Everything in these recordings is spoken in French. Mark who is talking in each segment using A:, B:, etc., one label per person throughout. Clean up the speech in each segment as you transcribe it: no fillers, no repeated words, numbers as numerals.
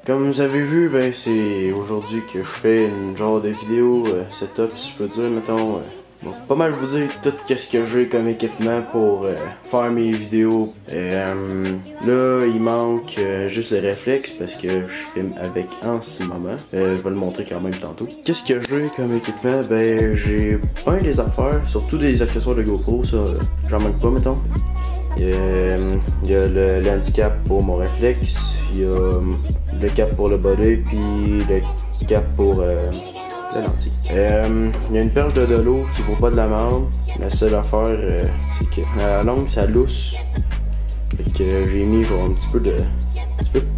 A: Comme vous avez vu, ben c'est aujourd'hui que je fais une genre de vidéo setup, si je peux dire, mettons. Bon, pas mal vous dire tout ce que j'ai comme équipement pour faire mes vidéos. Là, il manque juste le réflexe parce que je filme avec en ce moment. Je vais le montrer quand même tantôt. Qu'est-ce que j'ai comme équipement? Ben, j'ai pas des affaires, surtout des accessoires de GoPro, ça, j'en manque pas, mettons. Il y a le handicap pour mon réflexe, il y a le cap pour le body, puis le cap pour la lentille. Il y a une perche de l'eau qui vaut pas de la merde. La seule affaire, c'est que la longue ça lousse. Fait que j'ai mis genre un petit peu de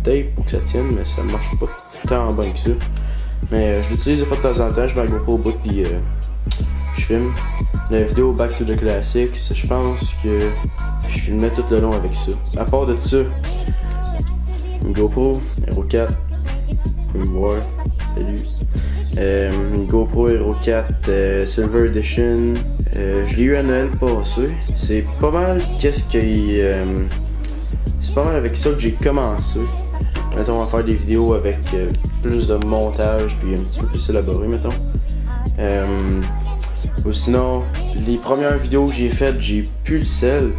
A: tape pour que ça tienne, mais ça marche pas tant bien que ça. Mais je l'utilise de fois de temps en temps, je mets la GoPro au bout puis je filme. La vidéo Back to the Classics, je pense que je filmais tout le long avec ça. À part de ça, une GoPro Hero 4, vous pouvez me voir, salut. Une GoPro Hero 4 Silver Edition, je l'ai eu à Noël passé. C'est pas mal c'est pas mal avec ça que j'ai commencé. Mettons à faire des vidéos avec plus de montage puis un petit peu plus élaboré, mettons. Ou sinon, les premières vidéos que j'ai faites, j'ai plus le sel,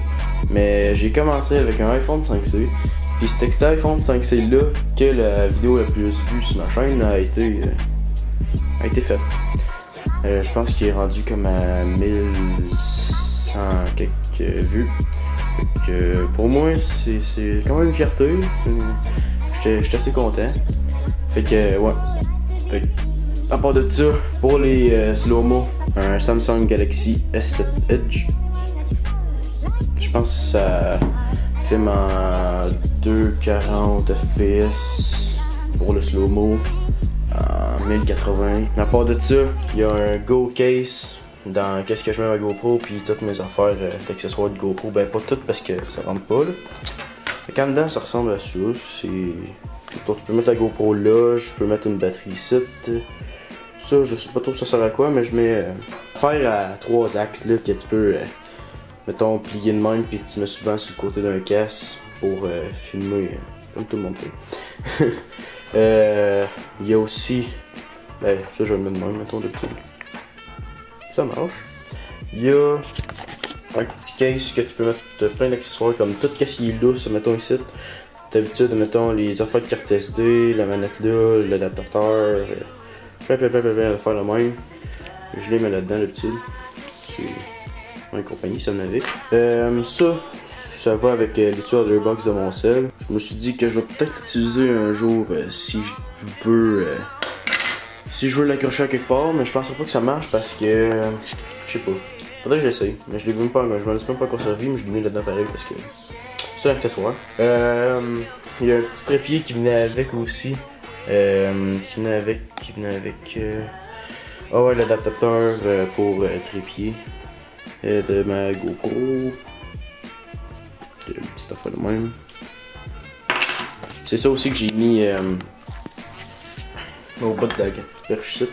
A: mais j'ai commencé avec un iPhone 5C. Puis c'est cet iPhone 5C là que la vidéo la plus vue sur ma chaîne a été faite. Je pense qu'il est rendu comme à 1100 quelques vues. Donc, pour moi, c'est quand même une fierté. J'étais assez content. Fait que, ouais. Fait que, à part de ça, pour les slow-mo, un Samsung Galaxy S7 Edge. Je pense que ça filme en 240 fps pour le slow-mo, en 1080. À part de ça, il y a un Go Case dans qu'est-ce que je mets à ma GoPro, puis toutes mes affaires d'accessoires de GoPro. Ben pas toutes parce que ça rentre pas là. Fait qu'en dedans ça ressemble à ça. Tu peux mettre la GoPro là, je peux mettre une batterie ici. Ça, je sais pas trop ça sert à quoi, mais je mets faire à 3 axes là, que tu peux mettons plier de même, puis tu mets souvent sur le côté d'un casque pour filmer comme tout le monde fait. Il y a aussi, ben ça je vais le mettre de même, mettons d'habitude. Ça marche. Il y a un petit case que tu peux mettre plein d'accessoires comme tout ce qui est lousse, mettons ici. D'habitude, mettons les affaires de carte SD, la manette là, l'adaptateur, plein d'affaires le même. Je les mets là-dedans d'habitude. C'est une compagnie, ça me navigue. Ça va avec l'étui Otherbox de mon cell. Je me suis dit que je vais peut-être l'utiliser un jour si je veux l'accrocher à quelque part, mais je penserais pas que ça marche parce que je sais pas. Faudrait que j'essaye, mais je l'ai même pas, je m'en suis même pas encore servi, mais je l'ai mis là-dedans pareil parce que c'est un accessoire. Il y a un petit trépied qui venait avec aussi. Qui venait avec ah ouais, l'adaptateur pour trépied de ma GoPro. Une petite affaire de même. C'est ça aussi que j'ai mis au bout de la perche.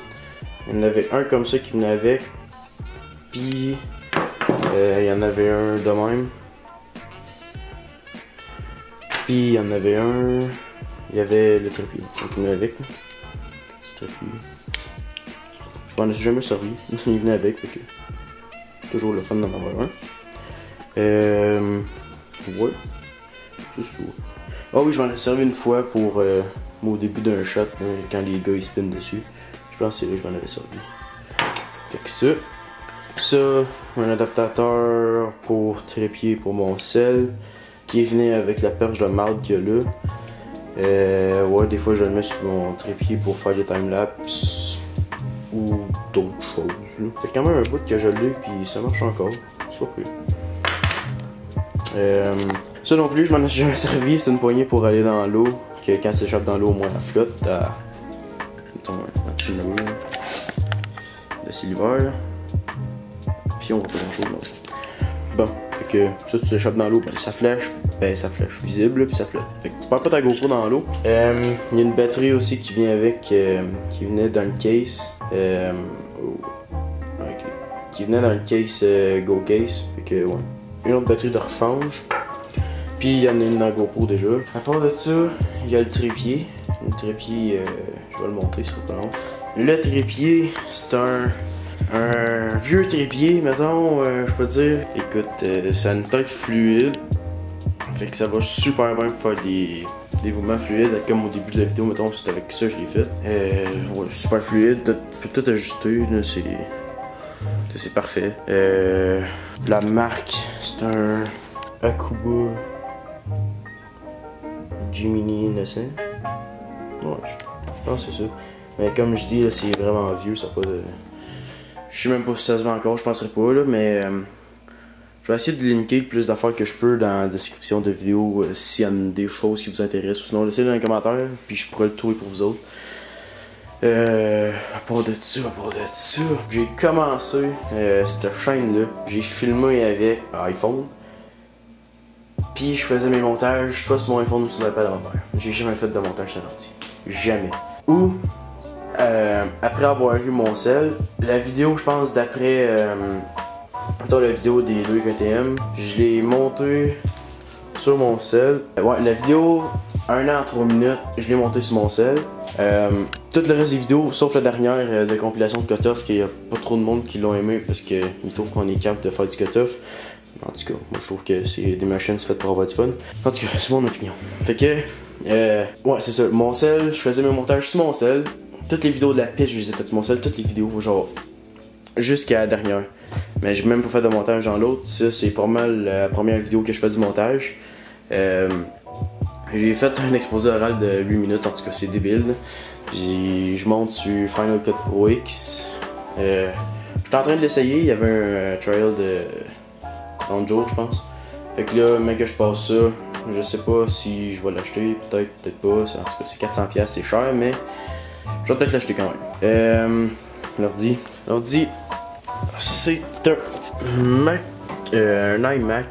A: Il y en avait un comme ça qui venait avec. Puis il y en avait un de même. Puis il y en avait un. Il y avait le trépied qui venait avec. Ce trépied. Je m'en ai jamais servi. Il venait avec. Fait que toujours le fun d'en avoir un. Ouais. C'est ça. Ah oui, je m'en ai servi une fois pour au début d'un shot, quand les gars ils spinent dessus. Je pense que c'est là que je m'en avais servi. Fait que ça, un adaptateur pour trépied pour mon sel, qui venait avec la perche de marde qu'il y a là. Ouais, des fois je le mets sur mon trépied pour faire des timelapses ou d'autres choses. Là. C'est quand même un bout que je l'ai, puis ça marche encore. C'est pas pire. Ça non plus, je m'en ai jamais servi, c'est une poignée pour aller dans l'eau, que quand ça s'échappe dans l'eau, au moins la flotte, mettons un petit nœud de silver, puis on va pas grand chose dans ça. Bon, fait que ça tu s'échappes dans l'eau, ben ça flèche visible, puis ça flotte. Fait que tu perds pas ta GoPro dans l'eau. Il y a une batterie aussi qui vient avec, qui venait dans le case, qui venait dans le case Go Case, fait que ouais. Une autre batterie de rechange. Puis il y en a une dans GoPro déjà. À part de ça, il y a le trépied Le trépied, je vais le montrer, c'est pas long. Le trépied, c'est un vieux trépied, mettons, je peux dire. Écoute, ça a une tête fluide. Fait que ça va super bien pour faire des mouvements fluides, comme au début de la vidéo, mettons, c'est avec ça que je l'ai fait. Ouais, super fluide, tu peux tout ajuster, c'est parfait. La marque, c'est un Akuba Gemini Nessin. Ouais, je pense que c'est ça. Mais comme je dis, c'est vraiment vieux, ça n'a pas de... Je sais même pas si ça se vend encore, je penserais pas, là, mais... je vais essayer de linker plus d'affaires que je peux dans la description de vidéo s'il y a des choses qui vous intéressent. Ou sinon, laissez-le dans les commentaires, puis je pourrai le trouver pour vous autres. À part de ça, j'ai commencé cette chaîne-là. J'ai filmé avec iPhone. Puis je faisais mes montages, soit sur mon iPhone ou sur l'iPad à ma mère. J'ai jamais fait de montage sur l'ordi. Jamais. Ou, après avoir vu mon sel, la vidéo, je pense, d'après... la vidéo des 2 KTM, je l'ai montée sur mon sel. Ouais, la vidéo 1 an 3 minutes, je l'ai montée sur mon sel. Tout le reste des vidéos, sauf la dernière de compilation de cutoff, qu'il n'y a pas trop de monde qui l'ont aimé parce qu'ils trouvent qu'on est capable de faire du cutoff. En tout cas, moi je trouve que c'est des machines faites pour avoir du fun. En tout cas, c'est mon opinion. Fait que, ouais, c'est ça. Mon sel, je faisais mes montages sur mon sel. Toutes les vidéos de la piste, je les ai faites sur mon sel. Toutes les vidéos, genre, jusqu'à la dernière. Mais j'ai même pas fait de montage dans l'autre. Ça, c'est pas mal la première vidéo que je fais du montage. J'ai fait un exposé oral de 8 minutes, en tout cas, c'est débile. Je monte sur Final Cut Pro X. J'étais en train de l'essayer, il y avait un trial de 30 jours, je pense. Fait que là, mec, que je passe ça, je sais pas si je vais l'acheter, peut-être pas. En tout cas, c'est 400$, c'est cher, mais je vais peut-être l'acheter quand même. L'ordi, c'est un Mac, un iMac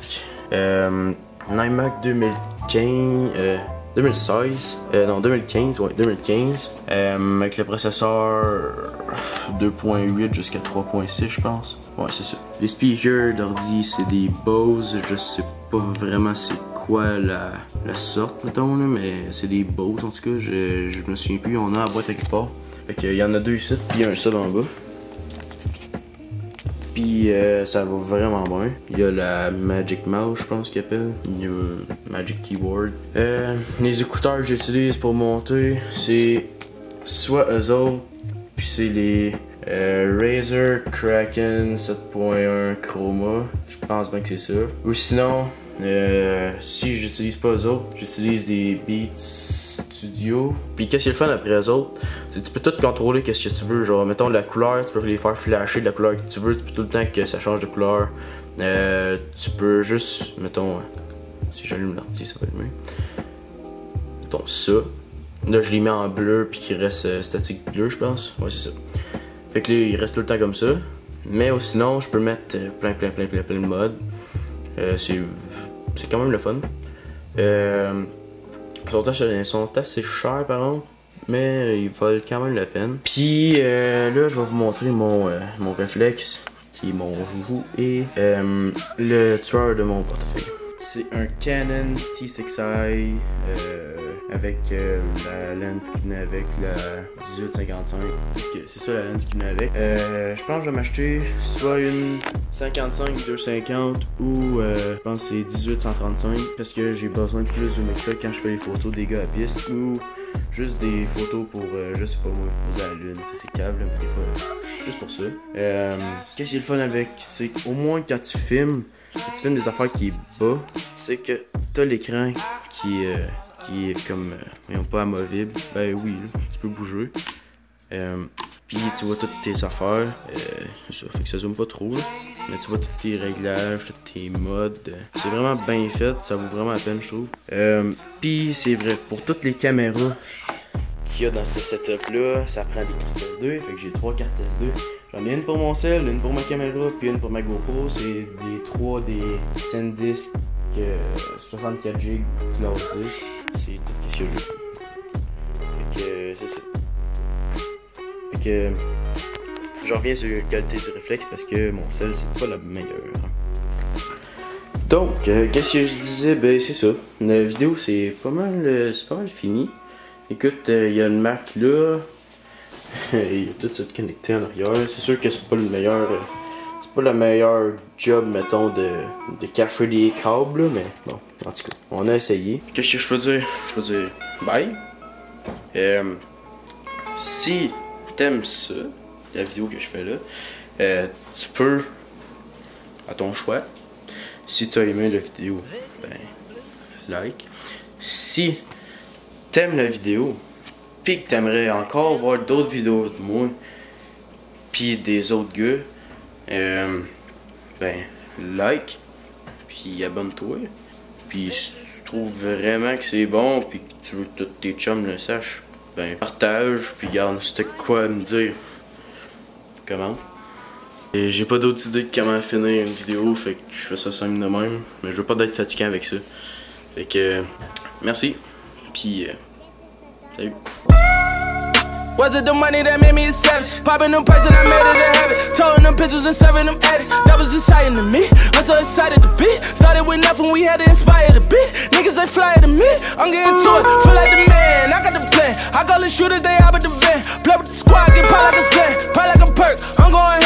A: 2015, ouais, 2015, avec le processeur 2.8 jusqu'à 3.6, je pense. Ouais, c'est ça. Les speakers d'ordi, c'est des Bose, je sais pas vraiment c'est quoi la sorte, mettons, là, mais c'est des Bose en tout cas, je me souviens plus, on a la boîte à quelque part. Fait qu'il y en a 2 ici, puis un seul en bas. Puis ça va vraiment bien. Il y a la Magic Mouse, je pense qu'il appelle. Il y a Magic Keyboard. Les écouteurs que j'utilise pour monter, c'est soit eux autres, puis c'est les Razer Kraken 7.1 Chroma. Je pense bien que c'est ça. Ou sinon, si j'utilise pas eux autres, j'utilise des Beats Studio. Puis qu'est-ce qui est le fun après eux autres, c'est que tu peux tout contrôler qu'est-ce que tu veux. Genre mettons la couleur, tu peux les faire flasher de la couleur que tu veux. Tu peux tout le temps que ça change de couleur. Tu peux juste, mettons, si j'allume l'ordi ça va être mieux. Mettons ça. Là je les mets en bleu puis qu'il reste statique bleu je pense. Ouais c'est ça. Fait que là il reste tout le temps comme ça. Mais sinon je peux mettre plein de modes. C'est quand même le fun. Ils sont assez chers par contre, mais ils valent quand même la peine. Puis là, je vais vous montrer mon réflexe, qui est mon joujou, et le tueur de mon portefeuille. C'est un Canon T6i avec la lens qui venait avec, la 18-55. C'est ça la lens qui venait avec. Je pense que je vais m'acheter soit une 55-250 ou je pense que c'est 18-135 parce que j'ai besoin de plus de make-up quand je fais les photos des gars à piste ou juste des photos pour, je sais pas moi, poser à la lune, c'est câble, mais des fois, juste pour ça. Qu'est-ce qui est le fun avec, c'est qu'au moins quand tu filmes des affaires qui est bas, c'est que t'as l'écran qui est comme, voyons pas amovible, ben oui, là, tu peux bouger. Puis tu vois toutes tes affaires, ça fait que ça zoome pas trop, là. Mais tu vois tous tes réglages, tous tes modes, c'est vraiment bien fait, ça vaut vraiment la peine je trouve. Puis c'est vrai, pour toutes les caméras qu'il y a dans ce setup là, ça prend des cartes SD, fait que j'ai 3 cartes SD. J'en ai une pour mon cell, une pour ma caméra, puis une pour ma GoPro, c'est des 3 des SanDisk 64 Go Cloud 10, c'est tout ce que j'ai. Fait que c'est ça. Fait que je reviens sur la qualité du réflexe parce que mon cell c'est pas la meilleure. Donc, qu'est-ce que je disais? Ben c'est ça. La vidéo c'est pas mal fini. Écoute, il y a une Mac là. Il y a tout ça connecté en arrière. C'est sûr que c'est pas le meilleur. C'est pas le meilleur job, mettons, de cacher des câbles, là, mais bon, en tout cas, on a essayé. Qu'est-ce que je peux dire? Je peux dire bye. Si t'aimes ça, la vidéo que je fais là, tu peux, à ton choix, si t'as aimé la vidéo, ben, like. Si t'aimes la vidéo, pis que t'aimerais encore voir d'autres vidéos de moi, pis des autres gars, ben, like, puis abonne-toi. Puis si tu trouves vraiment que c'est bon, puis que tu veux que tous tes chums le sachent, ben, partage, puis garde, si t'as quoi à me dire, comment. Et j'ai pas d'autres idées de comment finir une vidéo, fait que je fais ça simple de même, mais je veux pas être fatiguant avec ça. Fait que, merci, puis salut.
B: Was it the money that made me a savage? Popping them prices and I made it a habit. Towing them pictures and serving them addicts. That was exciting to me. I'm so excited to be. Started with nothing, we had to inspire the beat. Niggas they fly to me. I'm getting to it, feel like the man. I got the plan. I got the shooters, they out with the van. Play with the squad, get pop like a sand. Pop like a perk. I'm going